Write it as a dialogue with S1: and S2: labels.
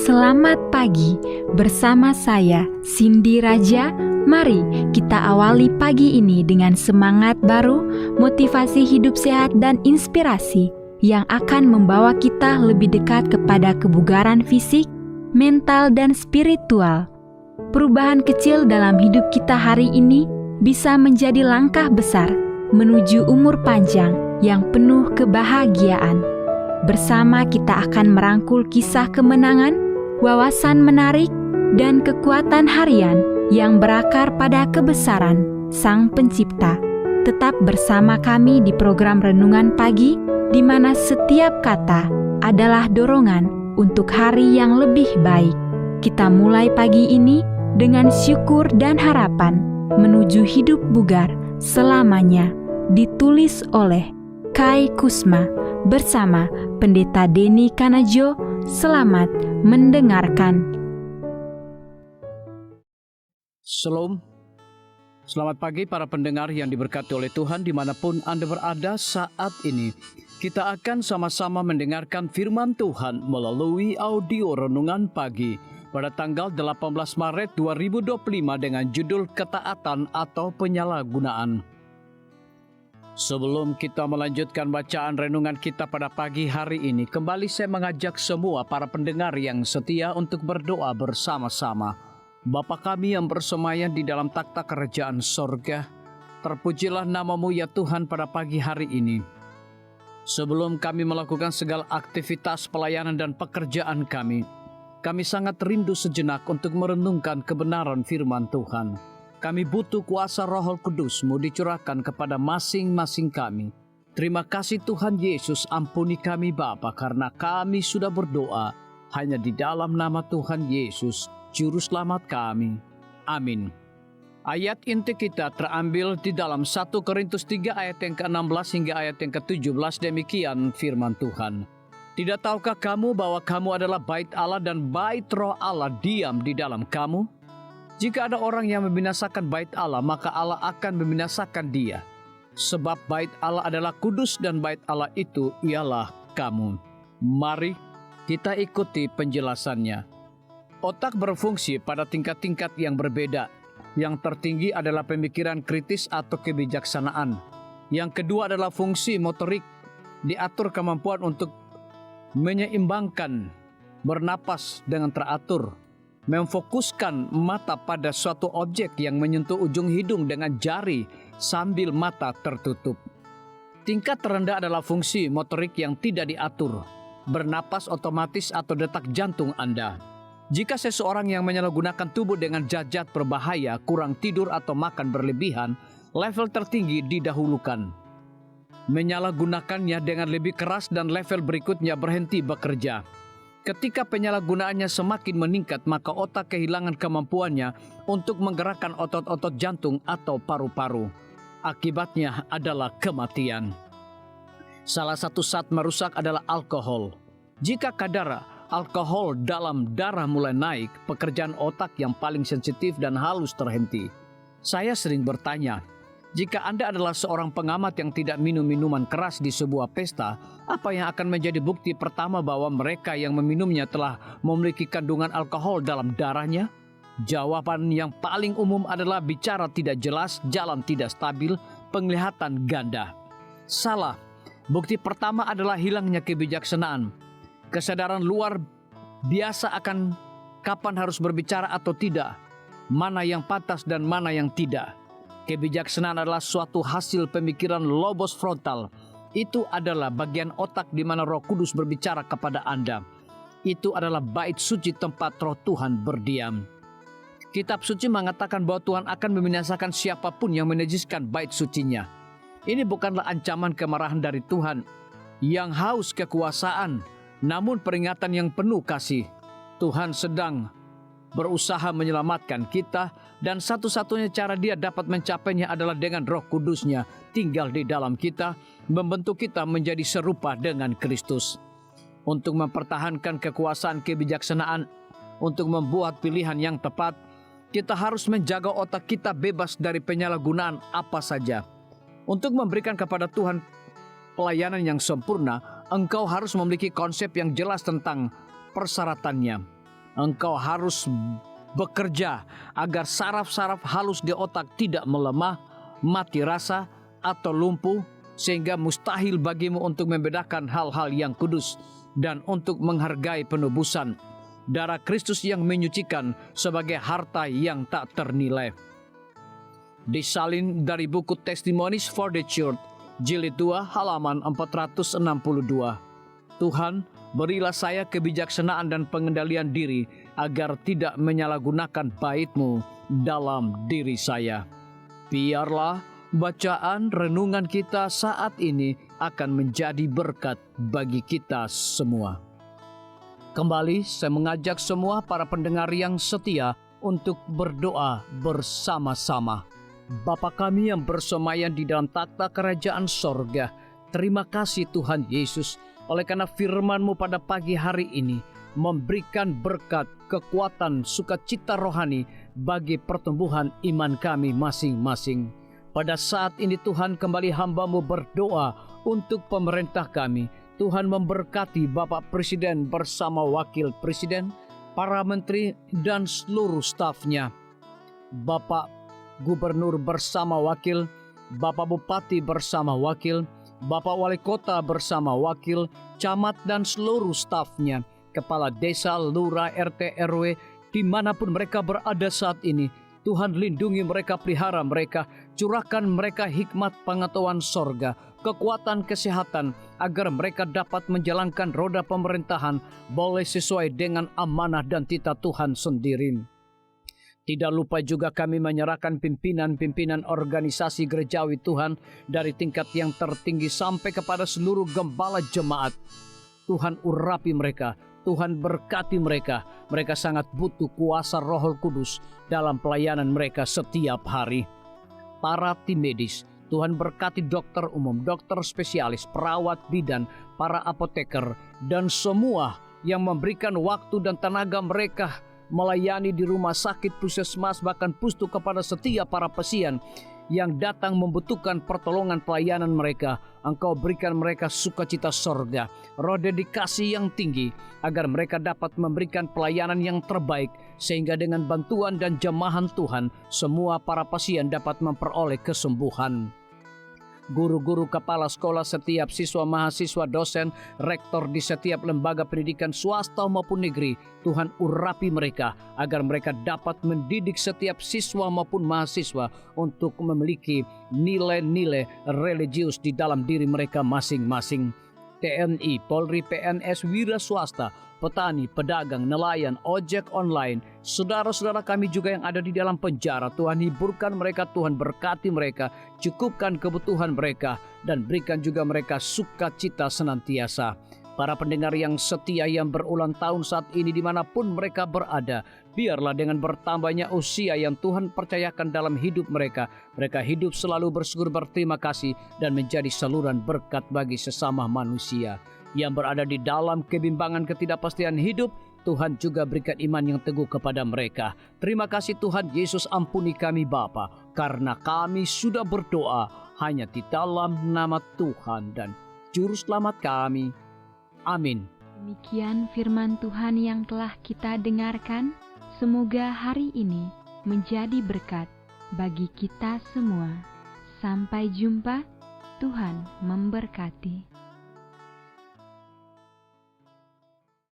S1: Selamat pagi bersama saya Cindy Raja. Mari kita awali pagi ini dengan semangat baru, motivasi hidup sehat dan inspirasi yang akan membawa kita lebih dekat kepada kebugaran fisik, mental dan spiritual. Perubahan kecil dalam hidup kita hari ini bisa menjadi langkah besar menuju umur panjang yang penuh kebahagiaan. Bersama kita akan merangkul kisah kemenangan, wawasan menarik, dan kekuatan harian yang berakar pada kebesaran Sang Pencipta. Tetap bersama kami di program Renungan Pagi, di mana setiap kata adalah dorongan untuk hari yang lebih baik. Kita mulai pagi ini dengan syukur dan harapan menuju hidup bugar selamanya. Ditulis oleh Kai Kusma bersama Pendeta Denny Kanajo. Selamat mendengarkan.
S2: Shalom. Selamat pagi para pendengar yang diberkati oleh Tuhan dimanapun Anda berada saat ini. Kita akan sama-sama mendengarkan firman Tuhan melalui audio Renungan Pagi pada tanggal 18 Maret 2025 dengan judul Ketaatan atau Penyalahgunaan. Sebelum kita melanjutkan bacaan renungan kita pada pagi hari ini, kembali saya mengajak semua para pendengar yang setia untuk berdoa bersama-sama. Bapa kami yang bersemayam di dalam takhta kerajaan sorga, terpujilah namamu ya Tuhan pada pagi hari ini. Sebelum kami melakukan segala aktivitas pelayanan dan pekerjaan kami sangat rindu sejenak untuk merenungkan kebenaran firman Tuhan. Kami butuh kuasa Roh Kudus-Mu dicurahkan kepada masing-masing kami. Terima kasih Tuhan Yesus, ampuni kami Bapa, karena kami sudah berdoa hanya di dalam nama Tuhan Yesus, Juru Selamat kami. Amin. Ayat inti kita terambil di dalam 1 Korintus 3 ayat yang ke-16 hingga ayat yang ke-17, demikian firman Tuhan. Tidak tahukah kamu bahwa kamu adalah bait Allah dan bait Roh Allah diam di dalam kamu? Jika ada orang yang membinasakan bait Allah, maka Allah akan membinasakan dia. Sebab bait Allah adalah kudus dan bait Allah itu ialah kamu. Mari kita ikuti penjelasannya. Otak berfungsi pada tingkat-tingkat yang berbeda. Yang tertinggi adalah pemikiran kritis atau kebijaksanaan. Yang kedua adalah fungsi motorik, diatur kemampuan untuk menyeimbangkan bernapas dengan teratur. Memfokuskan mata pada suatu objek yang menyentuh ujung hidung dengan jari sambil mata tertutup. Tingkat terendah adalah fungsi motorik yang tidak diatur, bernapas otomatis atau detak jantung Anda. Jika seseorang yang menyalahgunakan tubuh dengan zat-zat berbahaya, kurang tidur atau makan berlebihan, level tertinggi didahulukan. Menyalahgunakannya dengan lebih keras dan level berikutnya berhenti bekerja. Ketika penyalahgunaannya semakin meningkat, maka otak kehilangan kemampuannya untuk menggerakkan otot-otot jantung atau paru-paru. Akibatnya adalah kematian. Salah satu zat merusak adalah alkohol. Jika kadar alkohol dalam darah mulai naik, pekerjaan otak yang paling sensitif dan halus terhenti. Saya sering bertanya, jika Anda adalah seorang pengamat yang tidak minum minuman keras di sebuah pesta, apa yang akan menjadi bukti pertama bahwa mereka yang meminumnya telah memiliki kandungan alkohol dalam darahnya? Jawaban yang paling umum adalah bicara tidak jelas, jalan tidak stabil, penglihatan ganda. Salah. Bukti pertama adalah hilangnya kebijaksanaan. Kesadaran luar biasa akan kapan harus berbicara atau tidak, mana yang pantas dan mana yang tidak. Kebijaksanaan adalah suatu hasil pemikiran lobos frontal. Itu adalah bagian otak di mana Roh Kudus berbicara kepada Anda. Itu adalah bait suci tempat Roh Tuhan berdiam. Kitab suci mengatakan bahwa Tuhan akan membinasakan siapapun yang menajiskan bait sucinya. Ini bukanlah ancaman kemarahan dari Tuhan yang haus kekuasaan, namun peringatan yang penuh kasih. Tuhan sedang berusaha menyelamatkan kita, dan satu-satunya cara Dia dapat mencapainya adalah dengan Roh Kudus-Nya tinggal di dalam kita, membentuk kita menjadi serupa dengan Kristus. Untuk mempertahankan kekuasaan kebijaksanaan, untuk membuat pilihan yang tepat, kita harus menjaga otak kita bebas dari penyalahgunaan apa saja. Untuk memberikan kepada Tuhan pelayanan yang sempurna, engkau harus memiliki konsep yang jelas tentang persyaratannya. Engkau harus bekerja agar saraf-saraf halus di otak tidak melemah, mati rasa, atau lumpuh, sehingga mustahil bagimu untuk membedakan hal-hal yang kudus dan untuk menghargai penebusan darah Kristus yang menyucikan sebagai harta yang tak ternilai. Disalin dari buku Testimonies for the Church, jilid 2 halaman 462. Tuhan, berilah saya kebijaksanaan dan pengendalian diri agar tidak menyalahgunakan bait-Mu dalam diri saya. Biarlah bacaan renungan kita saat ini akan menjadi berkat bagi kita semua. Kembali saya mengajak semua para pendengar yang setia untuk berdoa bersama-sama. Bapa kami yang bersemayam di dalam takhta kerajaan sorga, terima kasih Tuhan Yesus, oleh karena firman-Mu pada pagi hari ini memberikan berkat, kekuatan, sukacita rohani bagi pertumbuhan iman kami masing-masing. Pada saat ini Tuhan, kembali hamba-Mu berdoa untuk pemerintah kami. Tuhan memberkati Bapak Presiden bersama Wakil Presiden, para menteri dan seluruh stafnya. Bapak Gubernur bersama wakil, Bapak Bupati bersama wakil, Bapak Wali Kota bersama wakil, camat dan seluruh stafnya, kepala desa, lurah, RT, RW, dimanapun mereka berada saat ini. Tuhan lindungi mereka, pelihara mereka, curahkan mereka hikmat pengetahuan sorga, kekuatan kesehatan, agar mereka dapat menjalankan roda pemerintahan boleh sesuai dengan amanah dan titah Tuhan sendiri. Tidak lupa juga kami menyerahkan pimpinan-pimpinan organisasi gerejawi Tuhan dari tingkat yang tertinggi sampai kepada seluruh gembala jemaat. Tuhan urapi mereka, Tuhan berkati mereka. Mereka sangat butuh kuasa Roh Kudus dalam pelayanan mereka setiap hari. Para tim medis, Tuhan berkati dokter umum, dokter spesialis, perawat bidan, para apoteker, dan semua yang memberikan waktu dan tenaga mereka melayani di rumah sakit, puskesmas, bahkan pustu kepada setiap para pasien yang datang membutuhkan pertolongan pelayanan mereka. Engkau berikan mereka sukacita sorga, roh dedikasi yang tinggi, agar mereka dapat memberikan pelayanan yang terbaik, sehingga dengan bantuan dan jamahan Tuhan, semua para pasien dapat memperoleh kesembuhan. Guru-guru, kepala sekolah, setiap siswa, mahasiswa, dosen, rektor di setiap lembaga pendidikan swasta maupun negeri, Tuhan urapi mereka agar mereka dapat mendidik setiap siswa maupun mahasiswa untuk memiliki nilai-nilai religius di dalam diri mereka masing-masing. TNI, Polri, PNS, wira swasta, petani, pedagang, nelayan, ojek online, saudara-saudara kami juga yang ada di dalam penjara, Tuhan hiburkan mereka, Tuhan berkati mereka, cukupkan kebutuhan mereka, dan berikan juga mereka sukacita senantiasa. Para pendengar yang setia yang berulang tahun saat ini dimanapun mereka berada, biarlah dengan bertambahnya usia yang Tuhan percayakan dalam hidup mereka, mereka hidup selalu bersyukur, berterima kasih, dan menjadi saluran berkat bagi sesama manusia. Yang berada di dalam kebimbangan ketidakpastian hidup, Tuhan juga berikan iman yang teguh kepada mereka. Terima kasih Tuhan Yesus, ampuni kami Bapa, karena kami sudah berdoa hanya di dalam nama Tuhan dan Juru Selamat kami. Amin.
S1: Demikian firman Tuhan yang telah kita dengarkan. Semoga hari ini menjadi berkat bagi kita semua. Sampai jumpa, Tuhan memberkati.